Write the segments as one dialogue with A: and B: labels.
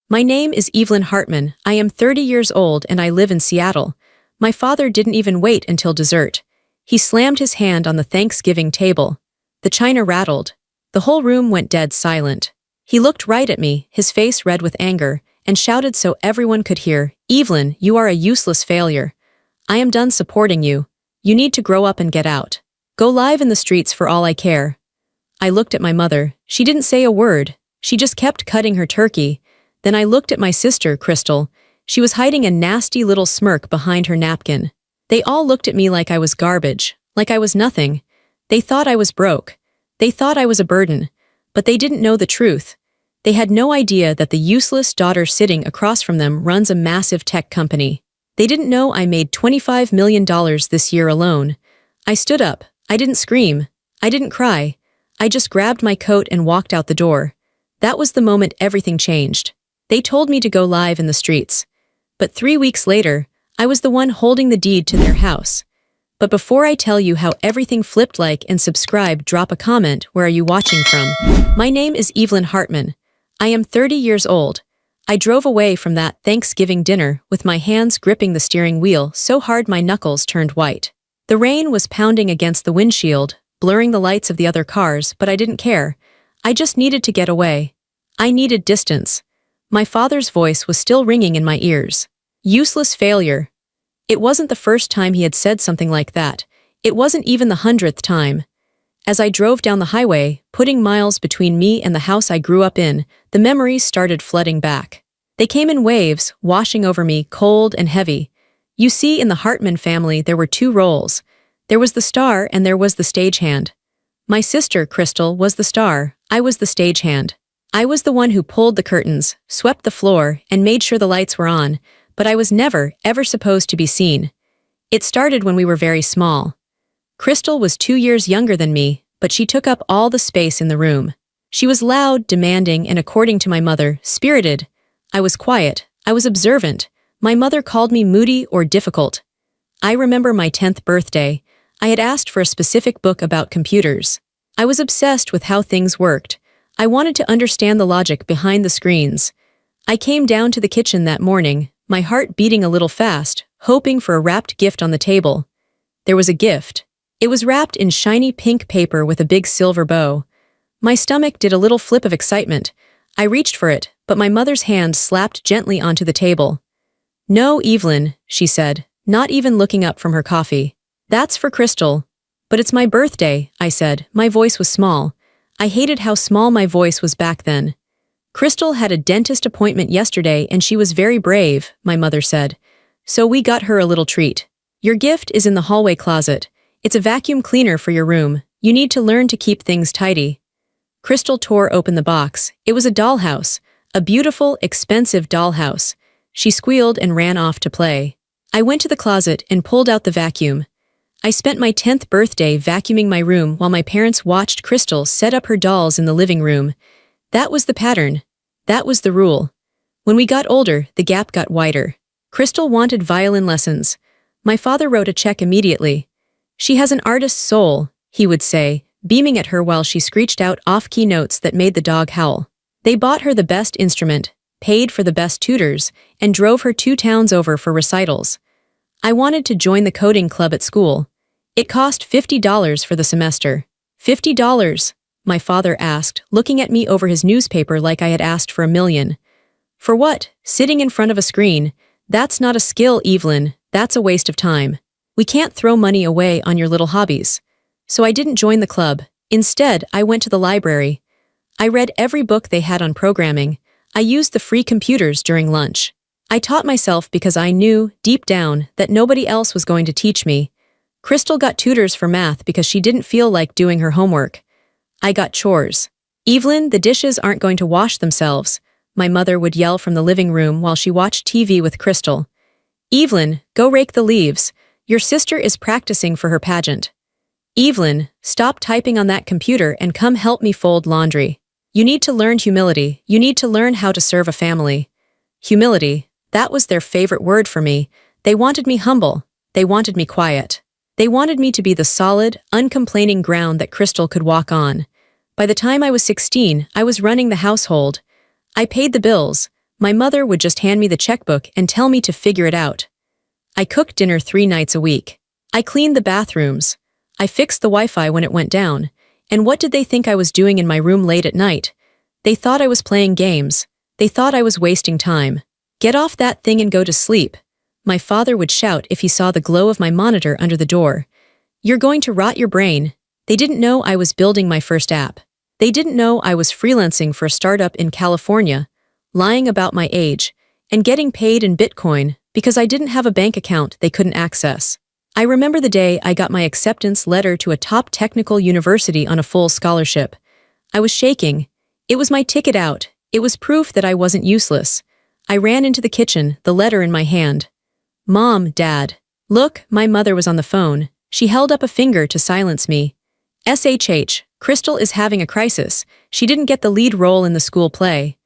A: My name is Evelyn Hartman. I am 30 years old and I live in Seattle. My father didn't even wait until dessert. He slammed his hand on the Thanksgiving table. The china rattled. The whole room went dead silent. He looked right at me, his face red with anger, and shouted so everyone could hear, "Evelyn, you are a useless failure. I am done supporting you. You need to grow up and get out. Go live in the streets for all I care." I looked at my mother. She didn't say a word. She just kept cutting her turkey. Then I looked at my sister, Crystal. She was hiding a nasty little smirk behind her napkin. They all looked at me like I was garbage, like I was nothing. They thought I was broke. They thought I was a burden. But they didn't know the truth. They had no idea that the useless daughter sitting across from them runs a massive tech company. They didn't know I made $25 million this year alone. I stood up. I didn't scream. I didn't cry. I just grabbed my coat and walked out the door. That was the moment everything changed. They told me to go live in the streets. But 3 weeks later, I was the one holding the deed to their house. But before I tell you how everything flipped, like and subscribe, drop a comment. Where are you watching from? My name is Evelyn Hartman. I am 30 years old. I drove away from that Thanksgiving dinner with my hands gripping the steering wheel so hard my knuckles turned white. The rain was pounding against the windshield, blurring the lights of the other cars, but I didn't care. I just needed to get away. I needed distance. My father's voice was still ringing in my ears. Useless failure. It wasn't the first time he had said something like that. It wasn't even the 100th time. As I drove down the highway, putting miles between me and the house I grew up in, the memories started flooding back. They came in waves, washing over me, cold and heavy. You see, in the Hartman family there were two roles. There was the star and there was the stagehand. My sister, Crystal, was the star. I was the stagehand. I was the one who pulled the curtains, swept the floor, and made sure the lights were on, but I was never, ever supposed to be seen. It started when we were very small. Crystal was 2 years younger than me, but she took up all the space in the room. She was loud, demanding, and according to my mother, spirited. I was quiet. I was observant. My mother called me moody or difficult. I remember my 10th birthday. I had asked for a specific book about computers. I was obsessed with how things worked. I wanted to understand the logic behind the screens. I came down to the kitchen that morning, my heart beating a little fast, hoping for a wrapped gift on the table. There was a gift. It was wrapped in shiny pink paper with a big silver bow. My stomach did a little flip of excitement. I reached for it, but my mother's hand slapped gently onto the table. "No, Evelyn," she said, not even looking up from her coffee. "That's for Crystal." "But it's my birthday," I said. My voice was small. I hated how small my voice was back then. "Crystal had a dentist appointment yesterday and she was very brave," my mother said. "So we got her a little treat. Your gift is in the hallway closet. It's a vacuum cleaner for your room. You need to learn to keep things tidy." Crystal tore open the box. It was a dollhouse. A beautiful, expensive dollhouse. She squealed and ran off to play. I went to the closet and pulled out the vacuum. I spent my 10th birthday vacuuming my room while my parents watched Crystal set up her dolls in the living room. That was the pattern. That was the rule. When we got older, the gap got wider. Crystal wanted violin lessons. My father wrote a check immediately. "She has an artist's soul," he would say, beaming at her while she screeched out off-key notes that made the dog howl. They bought her the best instrument, paid for the best tutors, and drove her 2 towns over for recitals. I wanted to join the coding club at school. It cost $50 for the semester. $50? My father asked, looking at me over his newspaper like I had asked for $1 million. "For what? Sitting in front of a screen. That's not a skill, Evelyn. That's a waste of time. We can't throw money away on your little hobbies." So I didn't join the club. Instead, I went to the library. I read every book they had on programming. I used the free computers during lunch. I taught myself because I knew, deep down, that nobody else was going to teach me. Crystal got tutors for math because she didn't feel like doing her homework. I got chores. "Evelyn, the dishes aren't going to wash themselves," my mother would yell from the living room while she watched TV with Crystal. "Evelyn, go rake the leaves. Your sister is practicing for her pageant." "Evelyn, stop typing on that computer and come help me fold laundry. You need to learn humility. You need to learn how to serve a family." Humility, that was their favorite word for me. They wanted me humble. They wanted me quiet. They wanted me to be the solid, uncomplaining ground that Crystal could walk on. By the time I was 16, I was running the household. I paid the bills. My mother would just hand me the checkbook and tell me to figure it out. I cooked dinner 3 nights a week. I cleaned the bathrooms. I fixed the Wi-Fi when it went down. And what did they think I was doing in my room late at night? They thought I was playing games. They thought I was wasting time. Get off that thing and go to sleep. My father would shout if he saw the glow of my monitor under the door. You're going to rot your brain. They didn't know I was building my first app. They didn't know I was freelancing for a startup in California, lying about my age, and getting paid in Bitcoin because I didn't have a bank account they couldn't access. I remember the day I got my acceptance letter to a top technical university on a full scholarship. I was shaking. It was my ticket out. It was proof that I wasn't useless. I ran into the kitchen, the letter in my hand. Mom, Dad. Look, my mother was on the phone. She held up a finger to silence me. SHH, Crystal is having a crisis. She didn't get the lead role in the school play.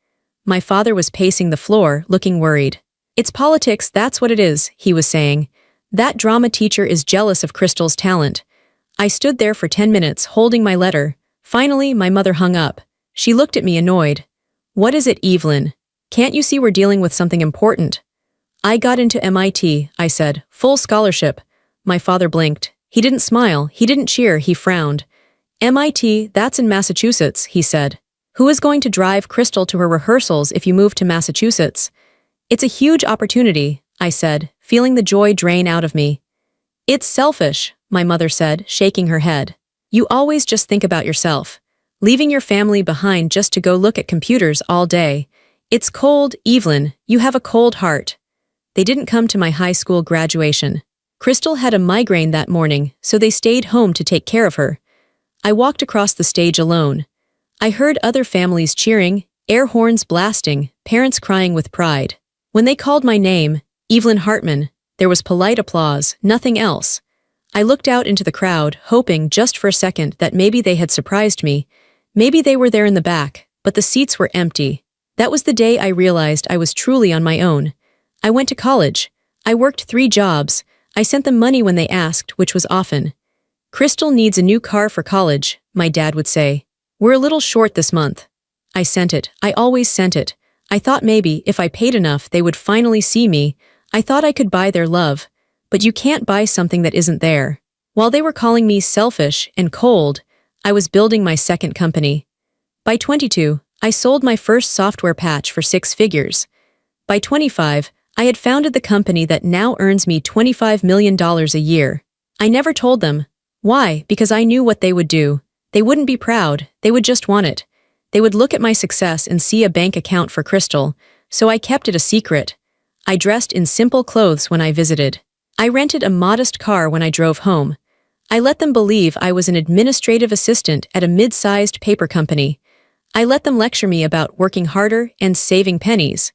A: My father was pacing the floor, looking worried. It's politics, that's what it is, he was saying. That drama teacher is jealous of Crystal's talent. I stood there for 10 minutes, holding my letter. Finally, my mother hung up. She looked at me annoyed. What is it, Evelyn? Can't you see we're dealing with something important? I got into MIT, I said. Full scholarship. My father blinked. He didn't smile, he didn't cheer, he frowned. MIT, that's in Massachusetts, he said. Who is going to drive Crystal to her rehearsals if you move to Massachusetts? It's a huge opportunity, I said, feeling the joy drain out of me. It's selfish, my mother said, shaking her head. You always just think about yourself. Leaving your family behind just to go look at computers all day. It's cold, Evelyn, you have a cold heart. They didn't come to my high school graduation. Crystal had a migraine that morning, so they stayed home to take care of her. I walked across the stage alone. I heard other families cheering, air horns blasting, parents crying with pride. When they called my name, Evelyn Hartman, there was polite applause, nothing else. I looked out into the crowd, hoping just for a second that maybe they had surprised me. Maybe they were there in the back, but the seats were empty. That was the day I realized I was truly on my own. I went to college. I worked 3 jobs. I sent them money when they asked, which was often. Crystal needs a new car for college, my dad would say. We're a little short this month. I sent it. I always sent it. I thought maybe, if I paid enough, they would finally see me. I thought I could buy their love. But you can't buy something that isn't there. While they were calling me selfish and cold, I was building my second company. By 22, I sold my first software patch for 6 figures. By 25, I had founded the company that now earns me $25 million a year. I never told them. Why? Because I knew what they would do. They wouldn't be proud, they would just want it. They would look at my success and see a bank account for Crystal, so I kept it a secret. I dressed in simple clothes when I visited. I rented a modest car when I drove home. I let them believe I was an administrative assistant at a mid-sized paper company. I let them lecture me about working harder and saving pennies.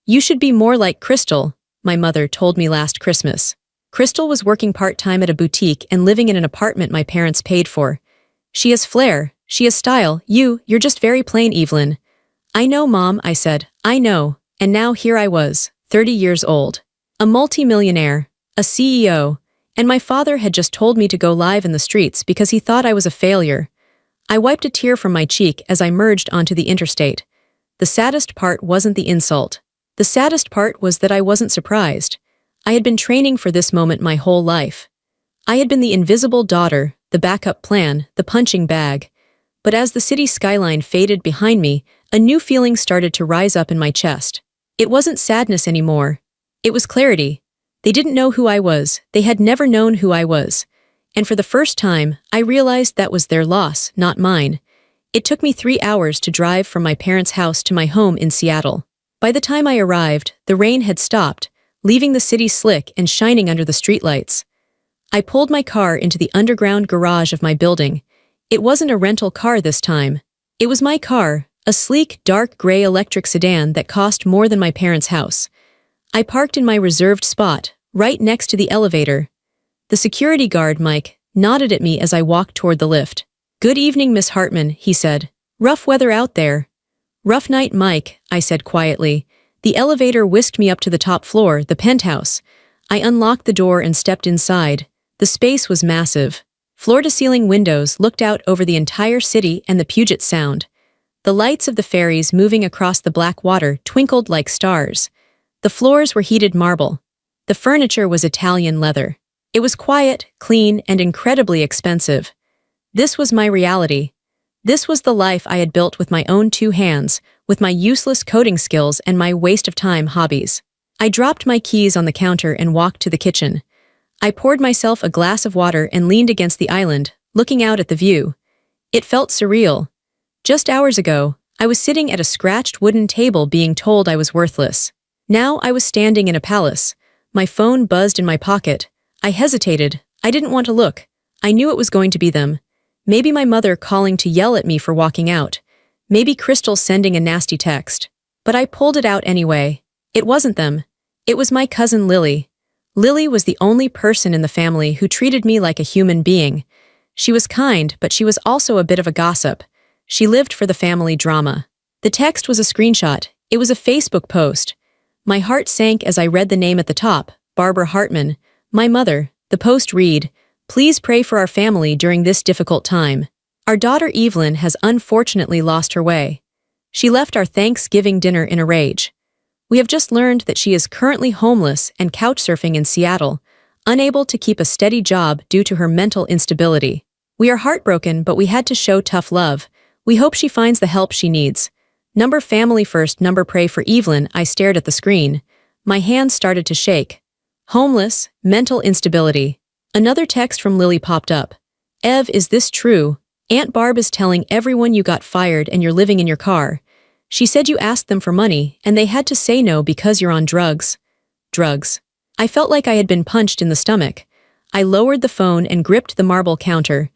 A: You should be more like Crystal, my mother told me last Christmas. Crystal was working part-time at a boutique and living in an apartment my parents paid for. She has flair, she has style, you're just very plain, Evelyn. I know, Mom, I said, I know, and now here I was, 30 years old. A multi-millionaire, a CEO, and my father had just told me to go live in the streets because he thought I was a failure. I wiped a tear from my cheek as I merged onto the interstate. The saddest part wasn't the insult. The saddest part was that I wasn't surprised. I had been training for this moment my whole life. I had been the invisible daughter, the backup plan, the punching bag. But as the city skyline faded behind me, a new feeling started to rise up in my chest. It wasn't sadness anymore. It was clarity. They didn't know who I was. They had never known who I was. And for the first time, I realized that was their loss, not mine. It took me 3 hours to drive from my parents' house to my home in Seattle. By the time I arrived, the rain had stopped, leaving the city slick and shining under the streetlights. I pulled my car into the underground garage of my building. It wasn't a rental car this time. It was my car, a sleek, dark gray electric sedan that cost more than my parents' house. I parked in my reserved spot, right next to the elevator. The security guard, Mike, nodded at me as I walked toward the lift. Good evening, Miss Hartman, he said. Rough weather out there. Rough night, Mike, I said quietly. The elevator whisked me up to the top floor, the penthouse. I unlocked the door and stepped inside. The space was massive. Floor-to-ceiling windows looked out over the entire city and the Puget Sound. The lights of the ferries moving across the black water twinkled like stars. The floors were heated marble. The furniture was Italian leather. It was quiet, clean, and incredibly expensive. This was my reality. This was the life I had built with my own 2 hands, with my useless coding skills and my waste-of-time hobbies. I dropped my keys on the counter and walked to the kitchen. I poured myself a glass of water and leaned against the island, looking out at the view. It felt surreal. Just hours ago, I was sitting at a scratched wooden table being told I was worthless. Now I was standing in a palace. My phone buzzed in my pocket. I hesitated. I didn't want to look. I knew it was going to be them. Maybe my mother calling to yell at me for walking out. Maybe Crystal sending a nasty text. But I pulled it out anyway. It wasn't them. It was my cousin Lily. Lily was the only person in the family who treated me like a human being. She was kind, but she was also a bit of a gossip. She lived for the family drama. The text was a screenshot. It was a Facebook post. My heart sank as I read the name at the top, Barbara Hartman, my mother. The post read, "Please pray for our family during this difficult time. Our daughter Evelyn has unfortunately lost her way. She left our Thanksgiving dinner in a rage. We have just learned that she is currently homeless and couchsurfing in Seattle, unable to keep a steady job due to her mental instability. We are heartbroken, but we had to show tough love. We hope she finds the help she needs. Number family first, number pray for Evelyn." I stared at the screen. My hands started to shake. Homeless, mental instability. Another text from Lily popped up. "Ev, is this true? Aunt Barb is telling everyone you got fired and you're living in your car. She said you asked them for money and they had to say no because you're on drugs." Drugs. I felt like I had been punched in the stomach. I lowered the phone and gripped the marble counter.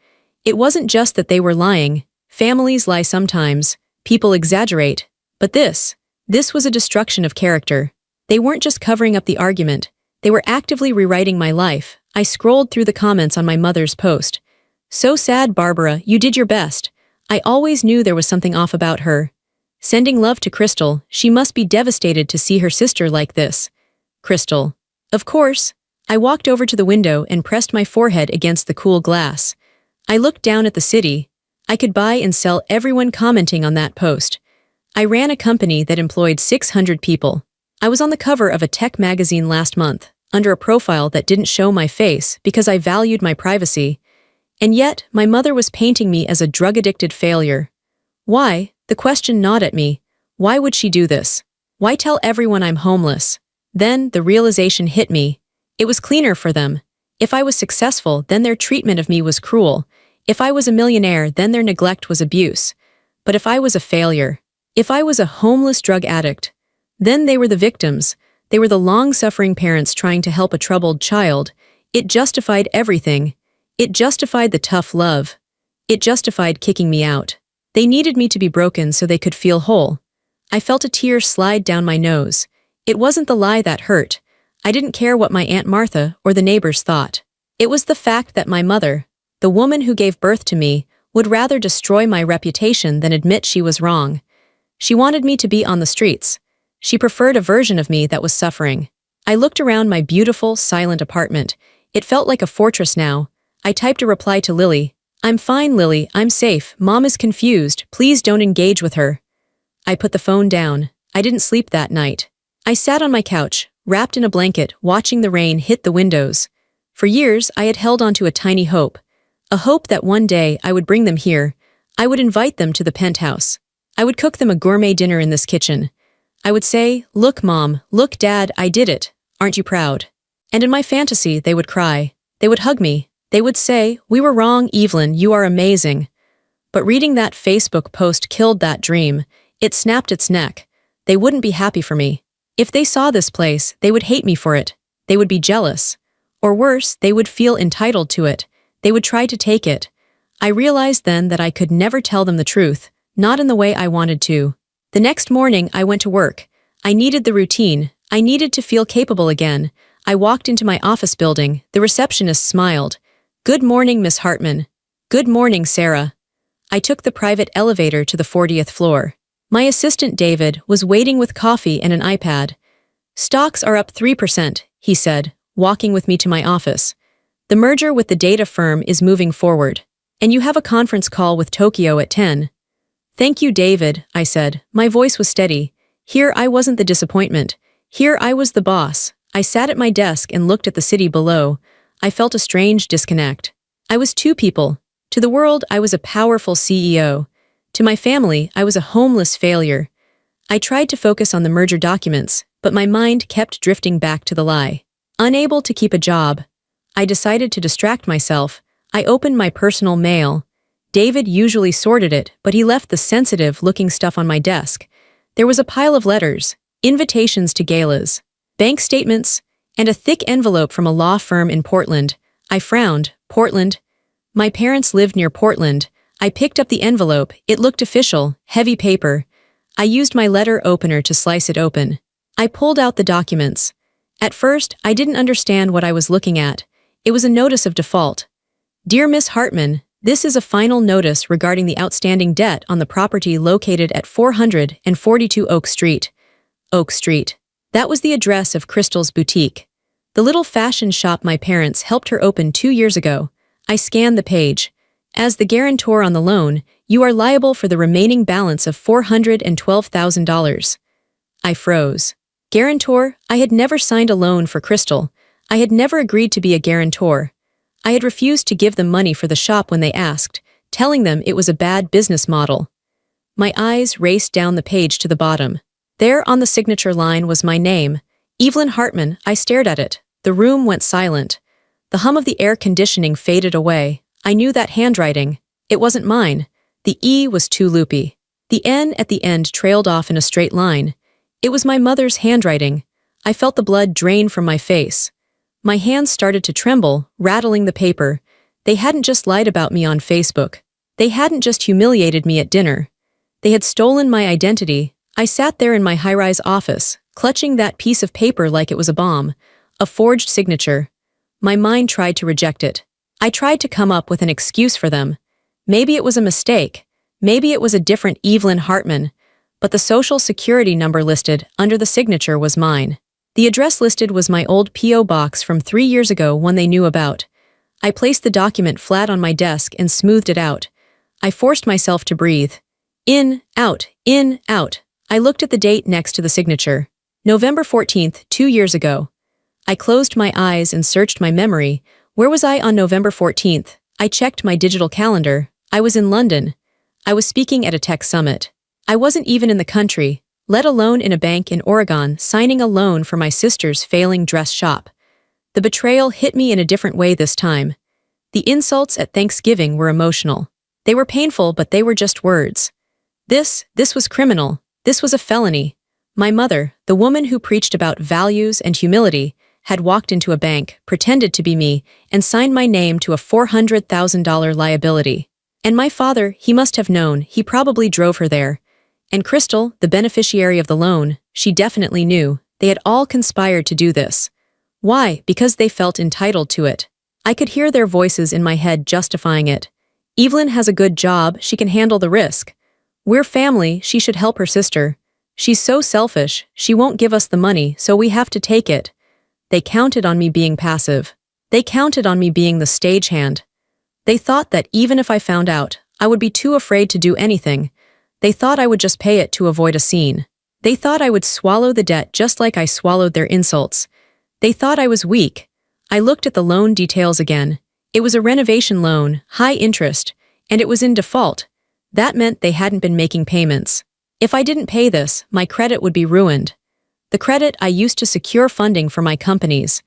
A: It wasn't just that they were lying. Families lie sometimes. People exaggerate. But this was a destruction of character. They weren't just covering up the argument. They were actively rewriting my life. I scrolled through the comments on my mother's post. "So sad, Barbara, you did your best. I always knew there was something off about her. Sending love to Crystal, she must be devastated to see her sister like this. Crystal." Of course. I walked over to the window and pressed my forehead against the cool glass. I looked down at the city. I could buy and sell everyone commenting on that post. I ran a company that employed 600 people. I was on the cover of a tech magazine last month, under a profile that didn't show my face because I valued my privacy. And yet, my mother was painting me as a drug-addicted failure. Why? The question gnawed at me. Why would she do this? Why tell everyone I'm homeless? Then, the realization hit me. It was cleaner for them. If I was successful, then their treatment of me was cruel. If I was a millionaire, then their neglect was abuse. But if I was a failure, if I was a homeless drug addict, then they were the victims. They were the long-suffering parents trying to help a troubled child. It justified everything. It justified the tough love. It justified kicking me out. They needed me to be broken so they could feel whole. I felt a tear slide down my nose. It wasn't the lie that hurt. I didn't care what my Aunt Martha or the neighbors thought. It was the fact that my mother, the woman who gave birth to me, would rather destroy my reputation than admit she was wrong. She wanted me to be on the streets. She preferred a version of me that was suffering. I looked around my beautiful, silent apartment. It felt like a fortress now. I typed a reply to Lily. "I'm fine, Lily. I'm safe. Mom is confused. Please don't engage with her." I put the phone down. I didn't sleep that night. I sat on my couch, wrapped in a blanket, watching the rain hit the windows. For years, I had held onto a tiny hope. A hope that one day I would bring them here. I would invite them to the penthouse. I would cook them a gourmet dinner in this kitchen. I would say, "Look, Mom, look, Dad, I did it. Aren't you proud?" And in my fantasy, they would cry. They would hug me. They would say, "We were wrong, Evelyn, you are amazing." But reading that Facebook post killed that dream. It snapped its neck. They wouldn't be happy for me. If they saw this place, they would hate me for it. They would be jealous. Or worse, they would feel entitled to it. They would try to take it. I realized then that I could never tell them the truth, not in the way I wanted to. The next morning, I went to work. I needed the routine. I needed to feel capable again. I walked into my office building. The receptionist smiled. "Good morning, Miss Hartman." "Good morning, Sarah." I took the private elevator to the 40th floor. My assistant, David, was waiting with coffee and an iPad. "Stocks are up 3%, he said, walking with me to my office. "The merger with the data firm is moving forward. And you have a conference call with Tokyo at 10. Thank you, David, I said. My voice was steady. Here I wasn't the disappointment. Here I was the boss. I sat at my desk and looked at the city below. I felt a strange disconnect. I was two people. To the world, I was a powerful CEO. To my family, I was a homeless failure. I tried to focus on the merger documents, but my mind kept drifting back to the lie. Unable to keep a job, I decided to distract myself. I opened my personal mail. David usually sorted it, but he left the sensitive-looking stuff on my desk. There was a pile of letters, invitations to galas, bank statements, and a thick envelope from a law firm in Portland. I frowned. Portland? My parents lived near Portland. I picked up the envelope. It looked official, heavy paper. I used my letter opener to slice it open. I pulled out the documents. At first, I didn't understand what I was looking at. It was a notice of default. Dear Miss Hartman, this is a final notice regarding the outstanding debt on the property located at 442 Oak Street. Oak Street. That was the address of Crystal's boutique. The little fashion shop my parents helped her open 2 years ago. I scanned the page. As the guarantor on the loan, you are liable for the remaining balance of $412,000. I froze. Guarantor? I had never signed a loan for Crystal. I had never agreed to be a guarantor. I had refused to give them money for the shop when they asked, telling them it was a bad business model. My eyes raced down the page to the bottom. There on the signature line was my name, Evelyn Hartman. I stared at it. The room went silent. The hum of the air conditioning faded away. I knew that handwriting. It wasn't mine. The E was too loopy. The N at the end trailed off in a straight line. It was my mother's handwriting. I felt the blood drain from my face. My hands started to tremble, rattling the paper. They hadn't just lied about me on Facebook. They hadn't just humiliated me at dinner. They had stolen my identity. I sat there in my high-rise office, clutching that piece of paper like it was a bomb, a forged signature. My mind tried to reject it. I tried to come up with an excuse for them. Maybe it was a mistake. Maybe it was a different Evelyn Hartman. But the social security number listed under the signature was mine. The address listed was my old P.O. box from 3 years ago, one they knew about. I placed the document flat on my desk and smoothed it out. I forced myself to breathe. In, out, in, out. I looked at the date next to the signature. November 14th, 2 years ago. I closed my eyes and searched my memory. Where was I on November 14th? I checked my digital calendar. I was in London. I was speaking at a tech summit. I wasn't even in the country, let alone in a bank in Oregon, signing a loan for my sister's failing dress shop. The betrayal hit me in a different way this time. The insults at Thanksgiving were emotional. They were painful, but they were just words. This was criminal. This was a felony. My mother, the woman who preached about values and humility, had walked into a bank, pretended to be me, and signed my name to a $400,000 liability. And my father, he must have known. He probably drove her there. And Crystal, the beneficiary of the loan, she definitely knew. They had all conspired to do this. Why? Because they felt entitled to it. I could hear their voices in my head justifying it. Evelyn has a good job, she can handle the risk. We're family, she should help her sister. She's so selfish, she won't give us the money, so we have to take it. They counted on me being passive. They counted on me being the stagehand. They thought that even if I found out, I would be too afraid to do anything. They thought I would just pay it to avoid a scene. They thought I would swallow the debt just like I swallowed their insults. They thought I was weak. I looked at the loan details again. It was a renovation loan, high interest, and it was in default. That meant they hadn't been making payments. If I didn't pay this, my credit would be ruined. The credit I used to secure funding for my companies.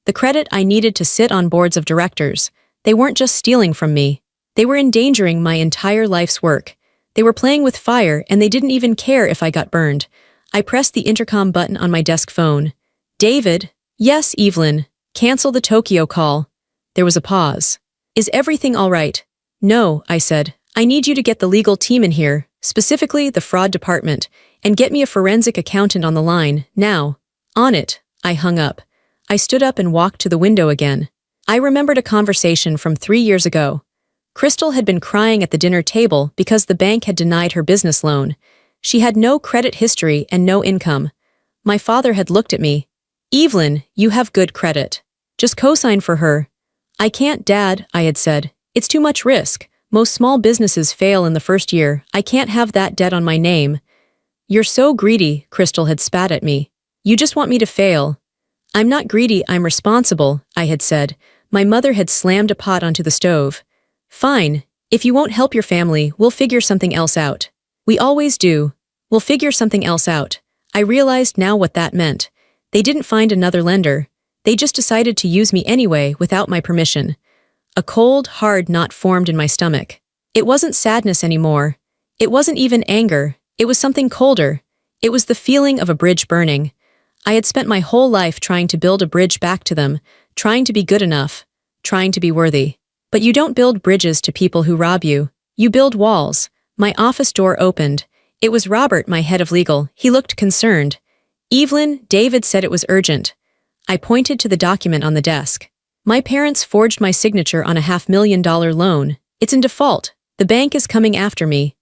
A: The credit I needed to sit on boards of directors. They weren't just stealing from me. They were endangering my entire life's work. They were playing with fire, and they didn't even care if I got burned. I pressed the intercom button on my desk phone. David? Yes, Evelyn. Cancel the Tokyo call. There was a pause. Is everything all right? No, I said. I need you to get the legal team in here, specifically the fraud department, and get me a forensic accountant on the line, now. On it. I hung up. I stood up and walked to the window again. I remembered a conversation from 3 years ago. Crystal had been crying at the dinner table because the bank had denied her business loan. She had no credit history and no income. My father had looked at me. Evelyn, you have good credit. Just co-sign for her. I can't, Dad, I had said. It's too much risk. Most small businesses fail in the first year. I can't have that debt on my name. You're so greedy, Crystal had spat at me. You just want me to fail. I'm not greedy, I'm responsible, I had said. My mother had slammed a pot onto the stove. Fine, if you won't help your family, we'll figure something else out. We always do. We'll figure something else out. I realized now what that meant. They didn't find another lender. They just decided to use me anyway without my permission. A cold, hard knot formed in my stomach. It wasn't sadness anymore. It wasn't even anger. It was something colder. It was the feeling of a bridge burning. I had spent my whole life trying to build a bridge back to them, trying to be good enough, trying to be worthy. But you don't build bridges to people who rob you. You build walls. My office door opened. It was Robert, my head of legal. He looked concerned. Evelyn, David said it was urgent. I pointed to the document on the desk. My parents forged my signature on a $500,000 loan. It's in default. The bank is coming after me.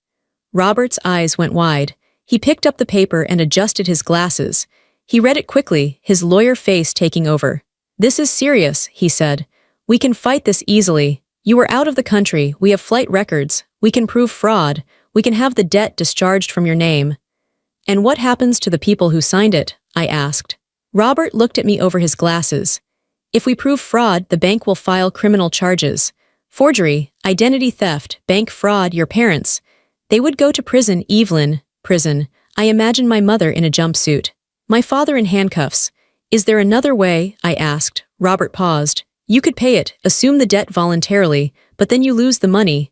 A: Robert's eyes went wide. He picked up the paper and adjusted his glasses. He read it quickly, his lawyer face taking over. This is serious, he said. We can fight this easily. You were out of the country, we have flight records, we can prove fraud, we can have the debt discharged from your name. And what happens to the people who signed it? I asked. Robert looked at me over his glasses. If we prove fraud, the bank will file criminal charges. Forgery, identity theft, bank fraud, your parents. They would go to prison, Evelyn, prison. I imagine my mother in a jumpsuit. My father in handcuffs. Is there another way? I asked. Robert paused. You could pay it, assume the debt voluntarily, but then you lose the money.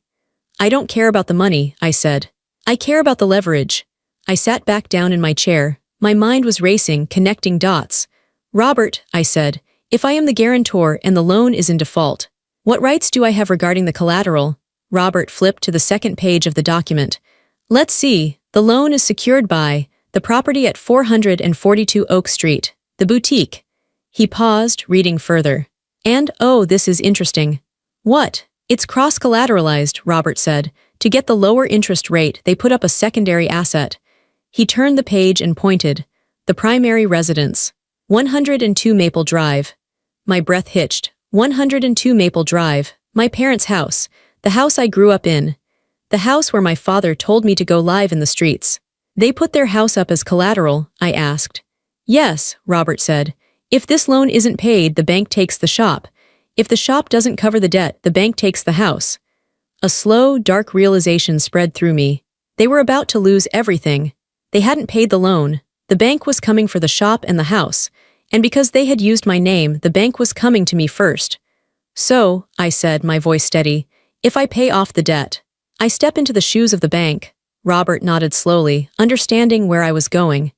A: I don't care about the money, I said. I care about the leverage. I sat back down in my chair. My mind was racing, connecting dots. Robert, I said, if I am the guarantor and the loan is in default, what rights do I have regarding the collateral? Robert flipped to the second page of the document. Let's see, the loan is secured by the property at 442 Oak Street, the boutique. He paused, reading further. And, oh, this is interesting. What? It's cross-collateralized, Robert said. To get the lower interest rate, they put up a secondary asset. He turned the page and pointed. The primary residence. 102 Maple Drive. My breath hitched. 102 Maple Drive. My parents' house. The house I grew up in. The house where my father told me to go live in the streets. They put their house up as collateral, I asked. Yes, Robert said. If this loan isn't paid, the bank takes the shop. If the shop doesn't cover the debt, the bank takes the house. A slow, dark realization spread through me. They were about to lose everything. They hadn't paid the loan. The bank was coming for the shop and the house. And because they had used my name, the bank was coming to me first. So, I said, my voice steady, if I pay off the debt, I step into the shoes of the bank. Robert nodded slowly, understanding where I was going.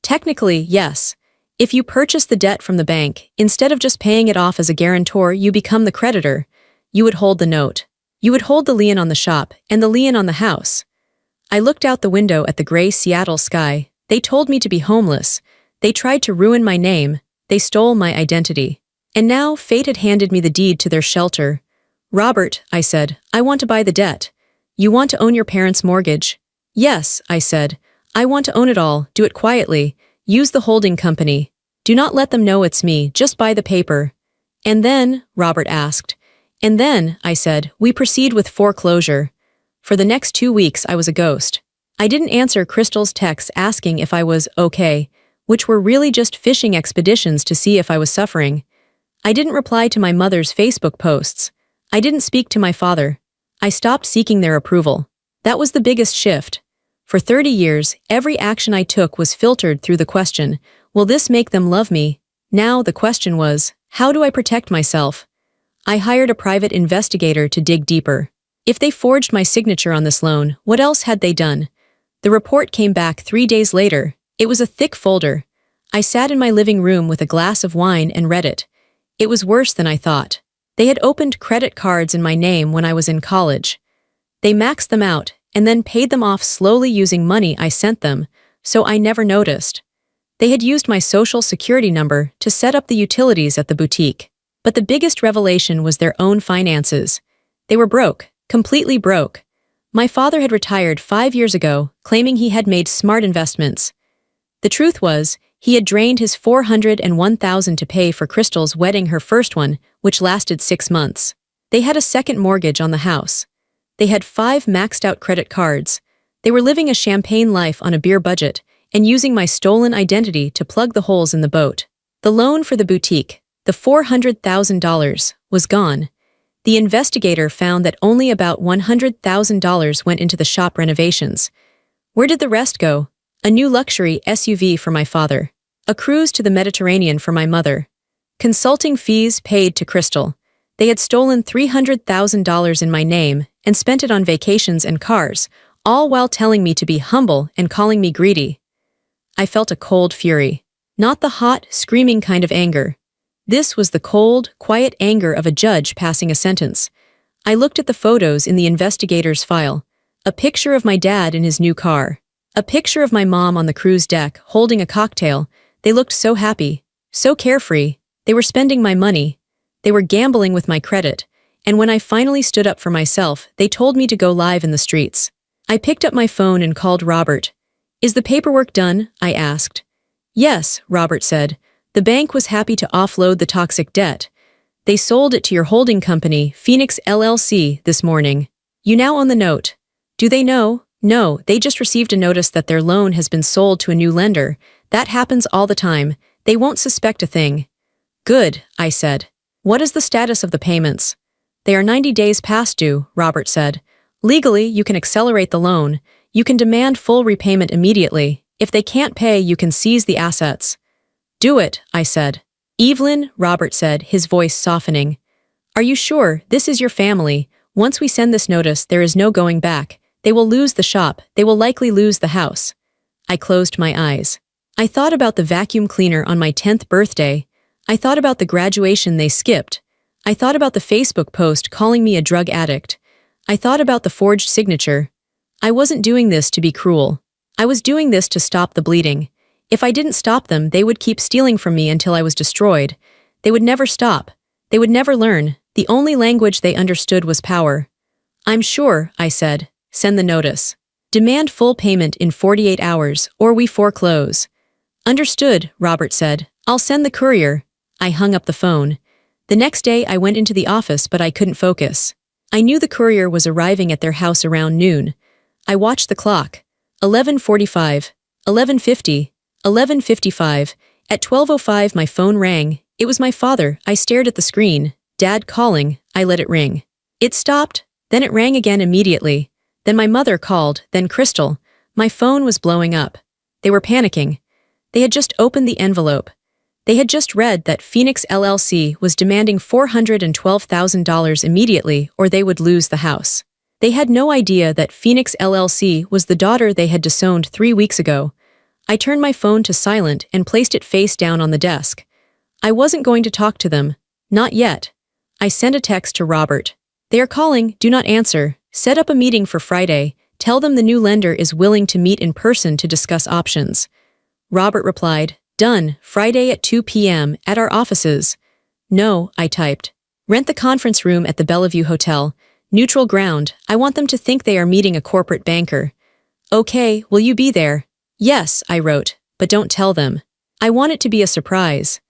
A: Technically, yes. If you purchase the debt from the bank, instead of just paying it off as a guarantor, you become the creditor. You would hold the note. You would hold the lien on the shop and the lien on the house. I looked out the window at the gray Seattle sky. They told me to be homeless. They tried to ruin my name. They stole my identity. And now fate had handed me the deed to their shelter. Robert, I said, I want to buy the debt. You want to own your parents' mortgage? Yes, I said. I want to own it all, do it quietly. Use the holding company. Do not let them know it's me, just buy the paper. And then, Robert asked. And then, I said, we proceed with foreclosure. For the next 2 weeks I was a ghost. I didn't answer Crystal's texts asking if I was okay, which were really just fishing expeditions to see if I was suffering. I didn't reply to my mother's Facebook posts. I didn't speak to my father. I stopped seeking their approval. That was the biggest shift. For 30 years, every action I took was filtered through the question, will this make them love me? Now the question was, how do I protect myself? I hired a private investigator to dig deeper. If they forged my signature on this loan, what else had they done? The report came back 3 days later. It was a thick folder. I sat in my living room with a glass of wine and read it. It was worse than I thought. They had opened credit cards in my name when I was in college. They maxed them out and then paid them off slowly using money I sent them, so I never noticed. They had used my social security number to set up the utilities at the boutique. But the biggest revelation was their own finances. They were broke, completely broke. My father had retired 5 years ago, claiming he had made smart investments. The truth was, he had drained his $401,000 to pay for Crystal's wedding, her first one, which lasted 6 months. They had a second mortgage on the house. They had 5 maxed-out credit cards. They were living a champagne life on a beer budget and using my stolen identity to plug the holes in the boat. The loan for the boutique, the $400,000, was gone. The investigator found that only about $100,000 went into the shop renovations. Where did the rest go? A new luxury SUV for my father. A cruise to the Mediterranean for my mother. Consulting fees paid to Crystal. They had stolen $300,000 in my name and spent it on vacations and cars, all while telling me to be humble and calling me greedy. I felt a cold fury. Not the hot, screaming kind of anger. This was the cold, quiet anger of a judge passing a sentence. I looked at the photos in the investigator's file. A picture of my dad in his new car. A picture of my mom on the cruise deck, holding a cocktail. They looked so happy, so carefree. They were spending my money. They were gambling with my credit. And when I finally stood up for myself, they told me to go live in the streets. I picked up my phone and called Robert. "Is the paperwork done?" I asked. "Yes," Robert said. "The bank was happy to offload the toxic debt. They sold it to your holding company, Phoenix LLC, this morning. You now own the note. Do they know?" "No, they just received a notice that their loan has been sold to a new lender. That happens all the time. They won't suspect a thing." "Good," I said. "What is the status of the payments?" "They are 90 days past due," Robert said. "Legally, you can accelerate the loan. You can demand full repayment immediately. If they can't pay, you can seize the assets." "Do it," I said. "Evelyn," Robert said, his voice softening. "Are you sure? This is your family. Once we send this notice, there is no going back. They will lose the shop. They will likely lose the house." I closed my eyes. I thought about the vacuum cleaner on my 10th birthday. I thought about the graduation they skipped. I thought about the Facebook post calling me a drug addict. I thought about the forged signature. I wasn't doing this to be cruel. I was doing this to stop the bleeding. If I didn't stop them, they would keep stealing from me until I was destroyed. They would never stop. They would never learn. The only language they understood was power. "I'm sure," I said. "Send the notice. Demand full payment in 48 hours, or we foreclose." "Understood," Robert said. "I'll send the courier." I hung up the phone. The next day I went into the office, but I couldn't focus. I knew the courier was arriving at their house around noon. I watched the clock. 11:45, 11:50, 11:55. At 12:05 my phone rang. It was my father. I stared at the screen. "Dad calling." I let it ring. It stopped. Then it rang again immediately. Then my mother called, then Crystal. My phone was blowing up. They were panicking. They had just opened the envelope. They had just read that Phoenix LLC was demanding $412,000 immediately or they would lose the house. They had no idea that Phoenix LLC was the daughter they had disowned 3 weeks ago. I turned my phone to silent and placed it face down on the desk. I wasn't going to talk to them. Not yet. I sent a text to Robert. "They are calling, do not answer. Set up a meeting for Friday. Tell them the new lender is willing to meet in person to discuss options." Robert replied, "Done, Friday at 2 p.m. at our offices." "No," I typed. "Rent the conference room at the Bellevue Hotel. Neutral ground. I want them to think they are meeting a corporate banker." "Okay, will you be there?" "Yes," I wrote, "but don't tell them. I want it to be a surprise."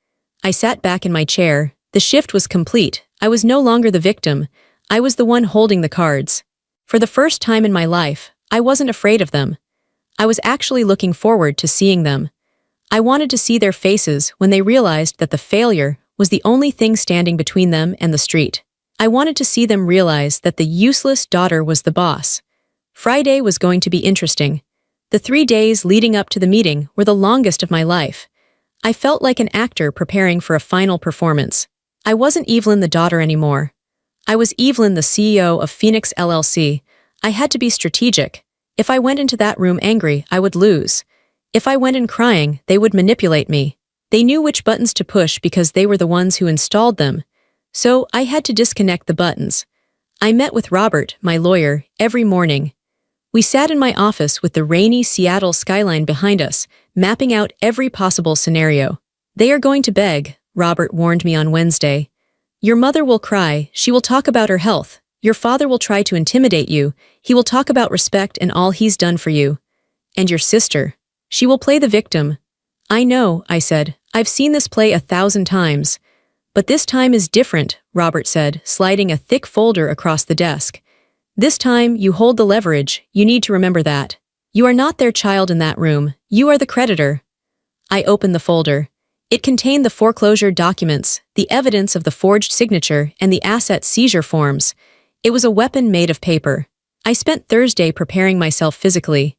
A: I sat back in my chair. The shift was complete. I was no longer the victim. I was the one holding the cards. For the first time in my life, I wasn't afraid of them. I was actually looking forward to seeing them. I wanted to see their faces when they realized that the failure was the only thing standing between them and the street. I wanted to see them realize that the useless daughter was the boss. Friday was going to be interesting. The 3 days leading up to the meeting were the longest of my life. I felt like an actor preparing for a final performance. I wasn't Evelyn the daughter anymore. I was Evelyn the CEO of Phoenix LLC. I had to be strategic. If I went into that room angry, I would lose. If I went in crying, they would manipulate me. They knew which buttons to push because they were the ones who installed them. So I had to disconnect the buttons. I met with Robert, my lawyer, every morning. We sat in my office with the rainy Seattle skyline behind us, mapping out every possible scenario. "They are going to beg," Robert warned me on Wednesday. "Your mother will cry, she will talk about her health. Your father will try to intimidate you, he will talk about respect and all he's done for you. And your sister. She will play the victim." "I know," I said. "I've seen this play 1,000 times. But this time is different," Robert said, sliding a thick folder across the desk. This time, you hold the leverage, you need to remember that. You are not their child in that room, you are the creditor. I opened the folder. It contained the foreclosure documents, the evidence of the forged signature, and the asset seizure forms. It was a weapon made of paper. I spent Thursday preparing myself physically.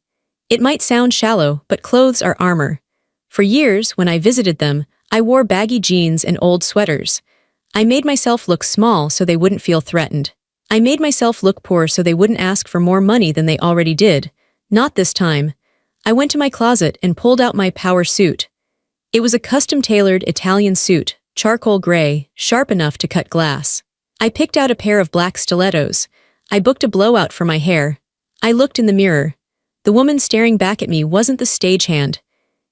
A: It might sound shallow, but clothes are armor. For years, when I visited them, I wore baggy jeans and old sweaters. I made myself look small so they wouldn't feel threatened. I made myself look poor so they wouldn't ask for more money than they already did. Not this time. I went to my closet and pulled out my power suit. It was a custom-tailored Italian suit, charcoal gray, sharp enough to cut glass. I picked out a pair of black stilettos. I booked a blowout for my hair. I looked in the mirror. The woman staring back at me wasn't the stagehand.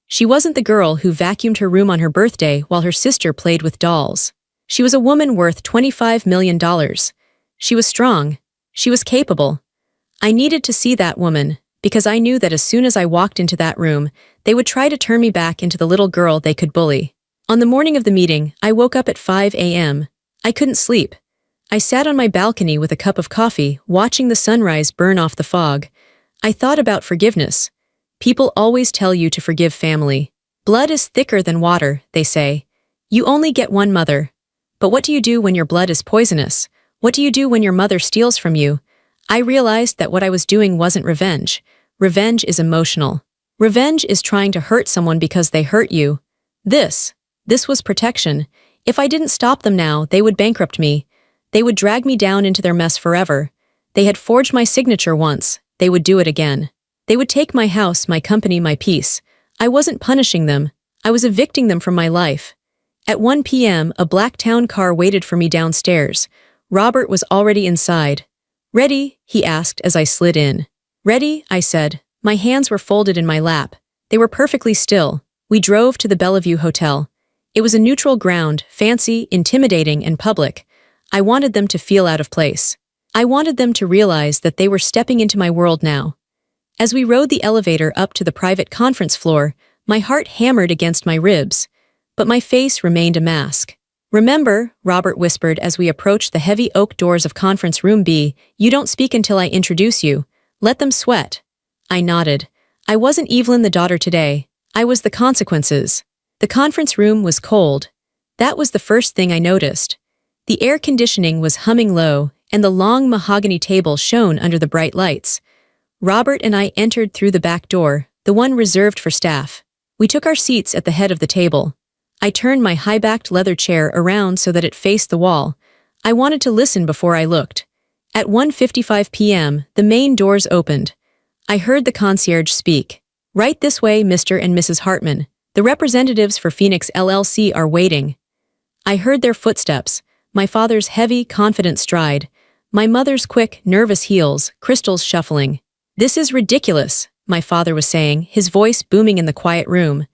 A: She wasn't the girl who vacuumed her room on her birthday while her sister played with dolls. She was a woman worth $25 million. She was strong. She was capable. I needed to see that woman, because I knew that as soon as I walked into that room, they would try to turn me back into the little girl they could bully. On the morning of the meeting, I woke up at 5 a.m. I couldn't sleep. I sat on my balcony with a cup of coffee, watching the sunrise burn off the fog. I thought about forgiveness. People always tell you to forgive family. Blood is thicker than water, they say. You only get one mother. But what do you do when your blood is poisonous? What do you do when your mother steals from you? I realized that what I was doing wasn't revenge. Revenge is emotional. Revenge is trying to hurt someone because they hurt you. This was protection. If I didn't stop them now, they would bankrupt me. They would drag me down into their mess forever. They had forged my signature once. They would do it again. They would take my house, my company, my peace. I wasn't punishing them. I was evicting them from my life. At 1 p.m., a black town car waited for me downstairs. Robert was already inside. "Ready?" he asked as I slid in. "Ready?" I said. My hands were folded in my lap. They were perfectly still. We drove to the Bellevue Hotel. It was a neutral ground, fancy, intimidating, and public. I wanted them to feel out of place. I wanted them to realize that they were stepping into my world now. As we rode the elevator up to the private conference floor, my heart hammered against my ribs. But my face remained a mask. "Remember," Robert whispered as we approached the heavy oak doors of Conference Room B, "you don't speak until I introduce you. Let them sweat." I nodded. I wasn't Evelyn the daughter today. I was the consequences. The conference room was cold. That was the first thing I noticed. The air conditioning was humming low, and the long mahogany table shone under the bright lights. Robert and I entered through the back door, the one reserved for staff. We took our seats at the head of the table. I turned my high-backed leather chair around so that it faced the wall. I wanted to listen before I looked. At 1:55 p.m., the main doors opened. I heard the concierge speak. "Right this way, Mr. and Mrs. Hartman. The representatives for Phoenix LLC are waiting." I heard their footsteps, my father's heavy, confident stride, my mother's quick, nervous heels, Crystal's shuffling. "This is ridiculous," my father was saying, his voice booming in the quiet room.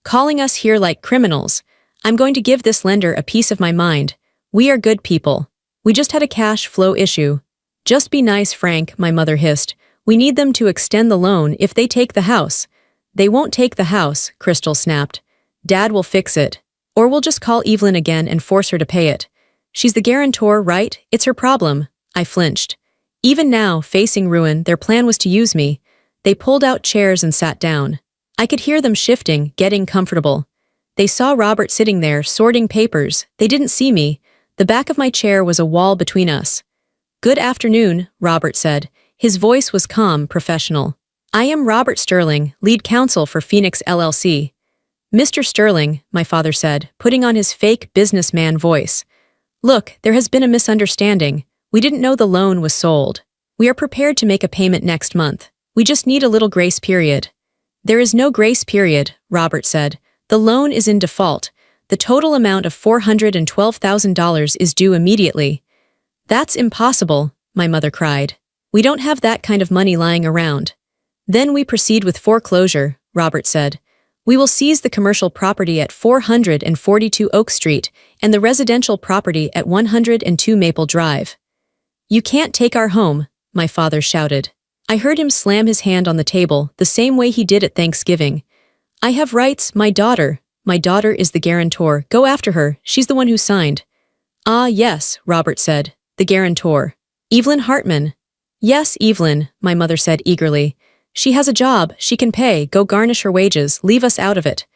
A: "Calling us here like criminals. I'm going to give this lender a piece of my mind. We are good people. We just had a cash flow issue." "Just be nice, Frank," my mother hissed. "We need them to extend the loan if they take the house." "They won't take the house," Crystal snapped. "Dad will fix it. Or we'll just call Evelyn again and force her to pay it. She's the guarantor, right? It's her problem." I flinched. Even now, facing ruin, their plan was to use me. They pulled out chairs and sat down. I could hear them shifting, getting comfortable. They saw Robert sitting there, sorting papers. They didn't see me. The back of my chair was a wall between us. "Good afternoon," Robert said. His voice was calm, professional. "I am Robert Sterling, lead counsel for Phoenix LLC. "Mr. Sterling," my father said, putting on his fake businessman voice. "Look, there has been a misunderstanding. We didn't know the loan was sold. We are prepared to make a payment next month. We just need a little grace period." "There is no grace period," Robert said. "The loan is in default. The total amount of $412,000 is due immediately." "That's impossible," my mother cried. "We don't have that kind of money lying around." "Then we proceed with foreclosure," Robert said. "We will seize the commercial property at 442 Oak Street and the residential property at 102 Maple Drive." "You can't take our home," my father shouted. I heard him slam his hand on the table, the same way he did at Thanksgiving. "I have rights, my daughter. My daughter is the guarantor. Go after her. She's the one who signed." "Ah, yes," Robert said. "The guarantor. Evelyn Hartman." Yes, Evelyn, my mother said eagerly. She has a job, she can pay, go garnish her wages, leave us out of it.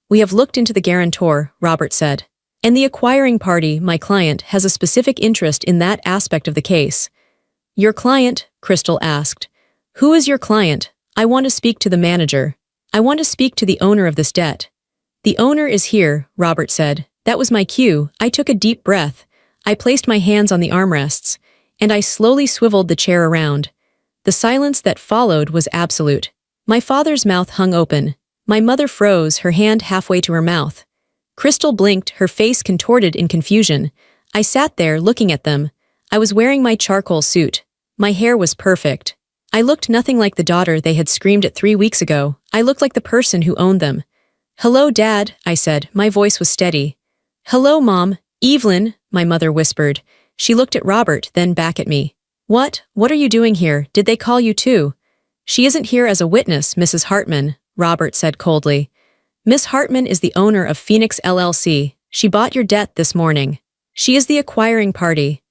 A: We have looked into the guarantor, Robert said. And the acquiring party, my client, has a specific interest in that aspect of the case. Your client? Crystal asked. Who is your client? I want to speak to the manager. I want to speak to the owner of this debt. The owner is here, Robert said. That was my cue. I took a deep breath. I placed my hands on the armrests, and I slowly swiveled the chair around. The silence that followed was absolute. My father's mouth hung open. My mother froze, her hand halfway to her mouth. Crystal blinked, her face contorted in confusion. I sat there looking at them. I was wearing my charcoal suit. My hair was perfect. I looked nothing like the daughter they had screamed at 3 weeks ago. I looked like the person who owned them. Hello, Dad, I said. My voice was steady. Hello, Mom. Evelyn, my mother whispered. She looked at Robert, then back at me. What are you doing here? Did they call you too? She isn't here as a witness, Mrs. Hartman, Robert said coldly. Miss Hartman is the owner of Phoenix LLC. She bought your debt this morning. She is the acquiring party.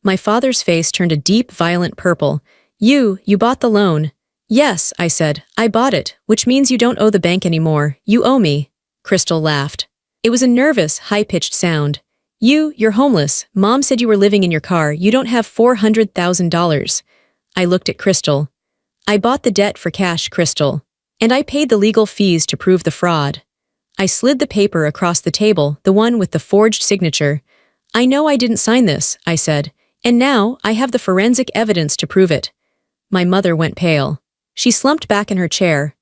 A: My father's face turned a deep, violent purple. You bought the loan. Yes, I said. I bought it, which means you don't owe the bank anymore. You owe me. Crystal laughed. It was a nervous, high-pitched sound. You're homeless. Mom said you were living in your car. You don't have $400,000. I looked at Crystal. I bought the debt for cash, Crystal. And I paid the legal fees to prove the fraud. I slid the paper across the table, the one with the forged signature. I know I didn't sign this, I said. And now I have the forensic evidence to prove it. My mother went pale. She slumped back in her chair.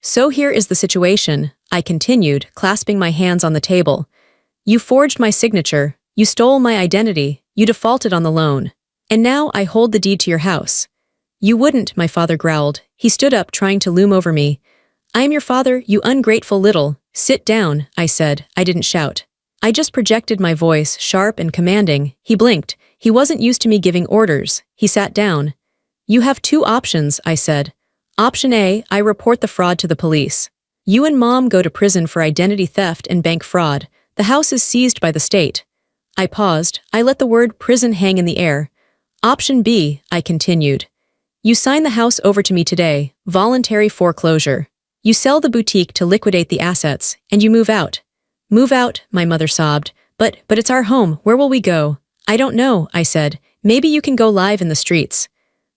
A: So here is the situation, I continued, clasping my hands on the table. You forged my signature, you stole my identity, you defaulted on the loan. And now I hold the deed to your house. You wouldn't, my father growled. He stood up, trying to loom over me. I am your father, you ungrateful little. Sit down, I said. I didn't shout. I just projected my voice, sharp and commanding. He blinked. He wasn't used to me giving orders. He sat down. You have 2 options, I said. Option A, I report the fraud to the police. You and Mom go to prison for identity theft and bank fraud. The house is seized by the state. I paused. I let the word prison hang in the air. Option B, I continued. You sign the house over to me today, voluntary foreclosure. You sell the boutique to liquidate the assets, and you move out. Move out, my mother sobbed. But it's our home. Where will we go? I don't know, I said. Maybe you can go live in the streets.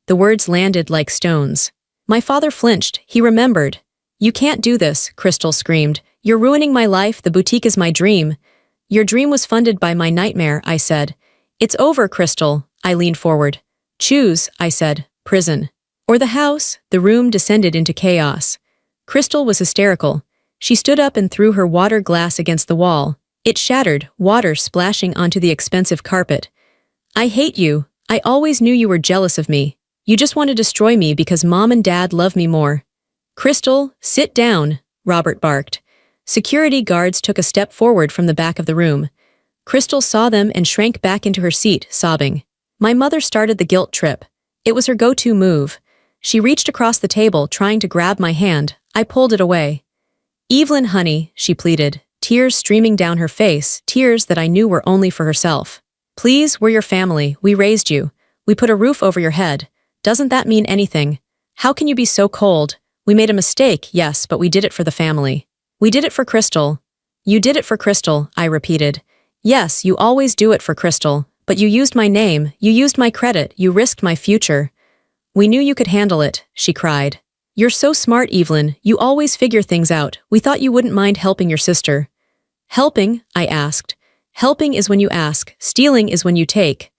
A: The words landed like stones. My father flinched. He remembered. You can't do this, Crystal screamed. You're ruining my life. The boutique is my dream. Your dream was funded by my nightmare, I said. It's over, Crystal. I leaned forward. Choose, I said. Prison. Or the house. The room descended into chaos. Crystal was hysterical. She stood up and threw her water glass against the wall. It shattered, water splashing onto the expensive carpet. I hate you. I always knew you were jealous of me. You just want to destroy me because Mom and Dad love me more. Crystal, sit down, Robert barked. Security guards took a step forward from the back of the room. Crystal saw them and shrank back into her seat, sobbing. My mother started the guilt trip. It was her go-to move. She reached across the table, trying to grab my hand. I pulled it away. Evelyn, honey, she pleaded, tears streaming down her face, tears that I knew were only for herself. Please, we're your family. We raised you. We put a roof over your head. Doesn't that mean anything? How can you be so cold? We made a mistake, yes, but we did it for the family. We did it for Crystal. You did it for Crystal, I repeated. Yes, you always do it for Crystal. But you used my name, you used my credit, you risked my future. We knew you could handle it, she cried. You're so smart, Evelyn. You always figure things out. We thought you wouldn't mind helping your sister. Helping? I asked. Helping is when you ask. Stealing is when you take.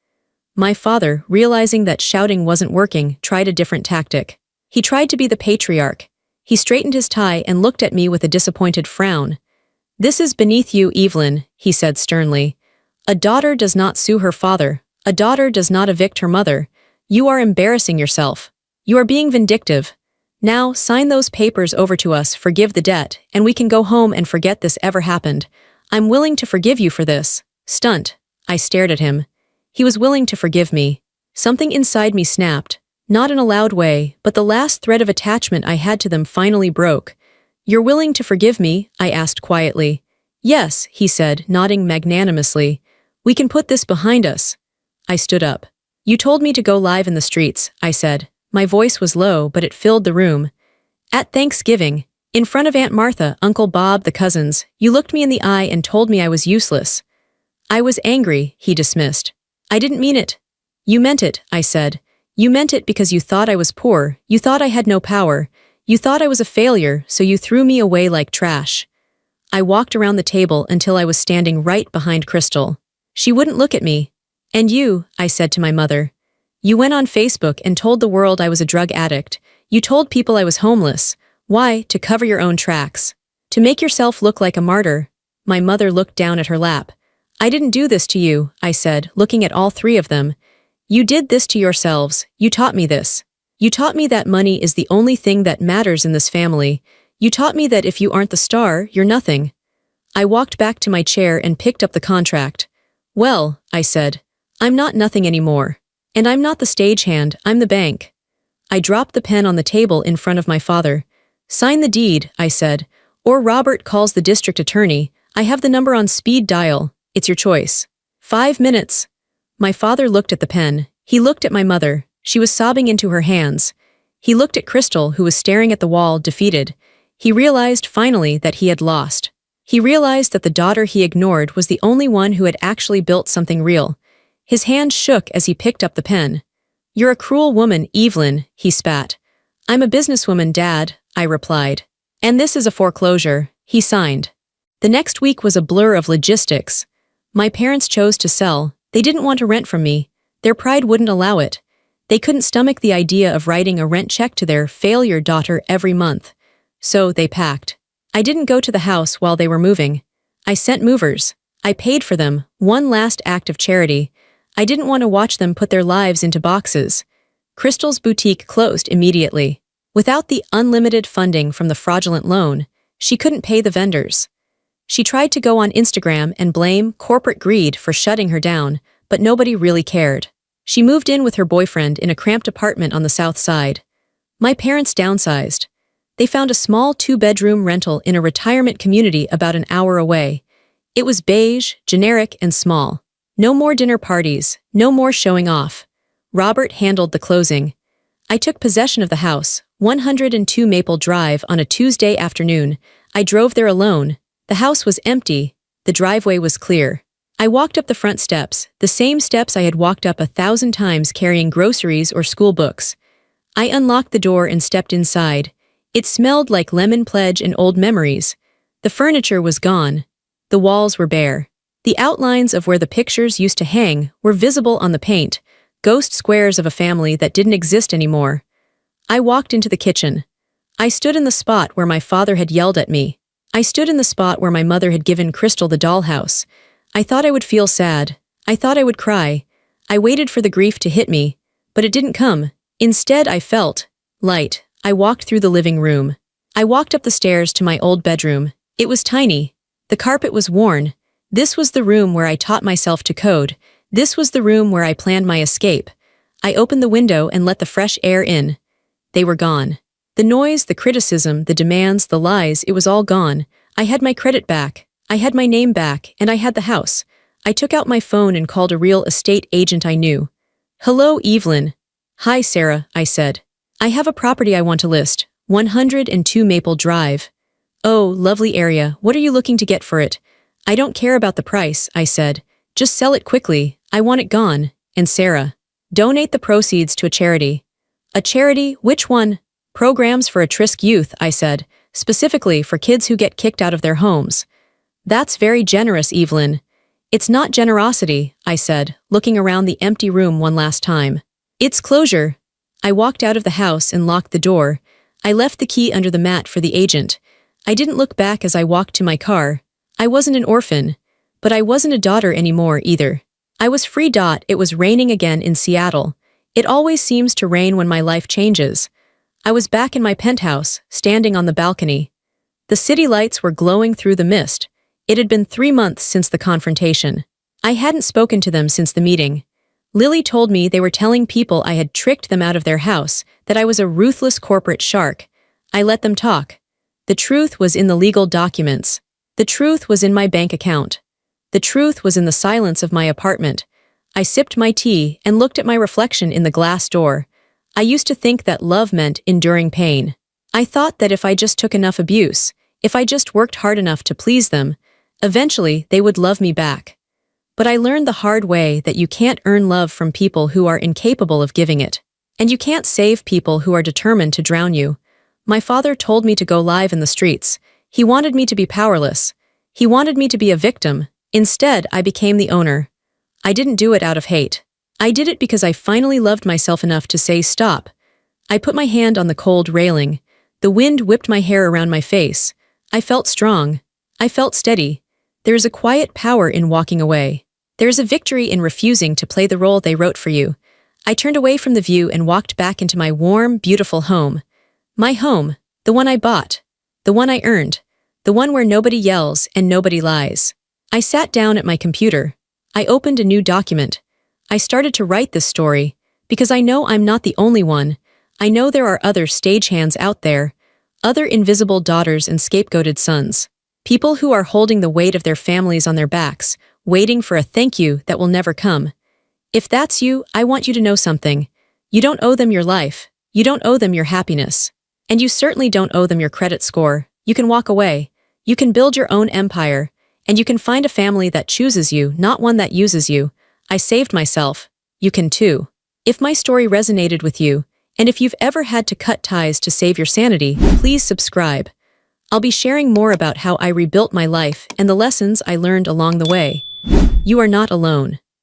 A: My father, realizing that shouting wasn't working, tried a different tactic. He tried to be the patriarch. He straightened his tie and looked at me with a disappointed frown. This is beneath you, Evelyn, he said sternly. A daughter does not sue her father. A daughter does not evict her mother. You are embarrassing yourself. You are being vindictive. Now, sign those papers over to us, forgive the debt, and we can go home and forget this ever happened. I'm willing to forgive you for this. Stunt. I stared at him. He was willing to forgive me. Something inside me snapped. Not in a loud way, but the last thread of attachment I had to them finally broke. You're willing to forgive me? I asked quietly. Yes, he said, nodding magnanimously. We can put this behind us. I stood up. You told me to go live in the streets, I said. My voice was low, but it filled the room. At Thanksgiving, in front of Aunt Martha, Uncle Bob, the cousins, you looked me in the eye and told me I was useless. I was angry, he dismissed. I didn't mean it. You meant it, I said. You meant it because you thought I was poor, you thought I had no power, you thought I was a failure, so you threw me away like trash. I walked around the table until I was standing right behind Crystal. She wouldn't look at me. And you, I said to my mother. You went on Facebook and told the world I was a drug addict. You told people I was homeless. Why? To cover your own tracks. To make yourself look like a martyr. My mother looked down at her lap. I didn't do this to you, I said, looking at all three of them. You did this to yourselves. You taught me this. You taught me that money is the only thing that matters in this family. You taught me that if you aren't the star, you're nothing. I walked back to my chair and picked up the contract. Well, I said, I'm not nothing anymore. And I'm not the stagehand, I'm the bank. I dropped the pen on the table in front of my father. Sign the deed, I said, or Robert calls the district attorney. I have the number on speed dial. It's your choice. 5 minutes. My father looked at the pen. He looked at my mother. She was sobbing into her hands. He looked at Crystal, who was staring at the wall, defeated. He realized finally that he had lost. He realized that the daughter he ignored was the only one who had actually built something real. His hand shook as he picked up the pen. You're a cruel woman, Evelyn, he spat. I'm a businesswoman, Dad, I replied. And this is a foreclosure, he signed. The next week was a blur of logistics. My parents chose to sell. They didn't want to rent from me. Their pride wouldn't allow it. They couldn't stomach the idea of writing a rent check to their failure daughter every month. So they packed. I didn't go to the house while they were moving. I sent movers. I paid for them, one last act of charity. I didn't want to watch them put their lives into boxes. Crystal's boutique closed immediately. Without the unlimited funding from the fraudulent loan, she couldn't pay the vendors. She tried to go on Instagram and blame corporate greed for shutting her down, but nobody really cared. She moved in with her boyfriend in a cramped apartment on the south side. My parents downsized. They found a small 2-bedroom rental in a retirement community about an hour away. It was beige, generic, and small. No more dinner parties, no more showing off. Robert handled the closing. I took possession of the house, 102 Maple Drive, on a Tuesday afternoon. I drove there alone. The house was empty. The driveway was clear. I walked up the front steps, the same steps I had walked up 1,000 times carrying groceries or school books. I unlocked the door and stepped inside. It smelled like lemon pledge and old memories. The furniture was gone. The walls were bare. The outlines of where the pictures used to hang were visible on the paint, ghost squares of a family that didn't exist anymore. I walked into the kitchen. I stood in the spot where my father had yelled at me. I stood in the spot where my mother had given Crystal the dollhouse. I thought I would feel sad. I thought I would cry. I waited for the grief to hit me, but it didn't come. Instead, I felt light. I walked through the living room. I walked up the stairs to my old bedroom. It was tiny. The carpet was worn. This was the room where I taught myself to code. This was the room where I planned my escape. I opened the window and let the fresh air in. They were gone. The noise, the criticism, the demands, the lies, it was all gone. I had my credit back. I had my name back, and I had the house. I took out my phone and called a real estate agent I knew. Hello, Evelyn. Hi, Sarah, I said. I have a property I want to list, 102 Maple Drive. Oh, lovely area. What are you looking to get for it? I don't care about the price, I said. Just sell it quickly. I want it gone. And Sarah, donate the proceeds to a charity. A charity? Which one? Programs for at-risk youth, I said, specifically for kids who get kicked out of their homes. That's very generous, Evelyn. It's not generosity, I said, looking around the empty room one last time. It's closure. I walked out of the house and locked the door. I left the key under the mat for the agent. I didn't look back as I walked to my car. I wasn't an orphan, but I wasn't a daughter anymore either. I was free. It was raining again in Seattle. It always seems to rain when my life changes. I was back in my penthouse, standing on the balcony. The city lights were glowing through the mist. It had been 3 months since the confrontation. I hadn't spoken to them since the meeting. Lily told me they were telling people I had tricked them out of their house, that I was a ruthless corporate shark. I let them talk. The truth was in the legal documents. The truth was in my bank account. The truth was in the silence of my apartment. I sipped my tea and looked at my reflection in the glass door. I used to think that love meant enduring pain. I thought that if I just took enough abuse, if I just worked hard enough to please them, eventually they would love me back. But I learned the hard way that you can't earn love from people who are incapable of giving it. And you can't save people who are determined to drown you. My father told me to go live in the streets. He wanted me to be powerless. He wanted me to be a victim. Instead, I became the owner. I didn't do it out of hate. I did it because I finally loved myself enough to say stop. I put my hand on the cold railing. The wind whipped my hair around my face. I felt strong. I felt steady. There is a quiet power in walking away. There is a victory in refusing to play the role they wrote for you. I turned away from the view and walked back into my warm, beautiful home. My home, the one I bought, the one I earned, the one where nobody yells and nobody lies. I sat down at my computer. I opened a new document. I started to write this story, because I know I'm not the only one. I know there are other stagehands out there, other invisible daughters and scapegoated sons. People who are holding the weight of their families on their backs, waiting for a thank you that will never come. If that's you, I want you to know something. You don't owe them your life. You don't owe them your happiness. And you certainly don't owe them your credit score. You can walk away. You can build your own empire. And you can find a family that chooses you, not one that uses you. I saved myself. You can too. If my story resonated with you, and if you've ever had to cut ties to save your sanity, please subscribe. I'll be sharing more about how I rebuilt my life and the lessons I learned along the way. You are not alone.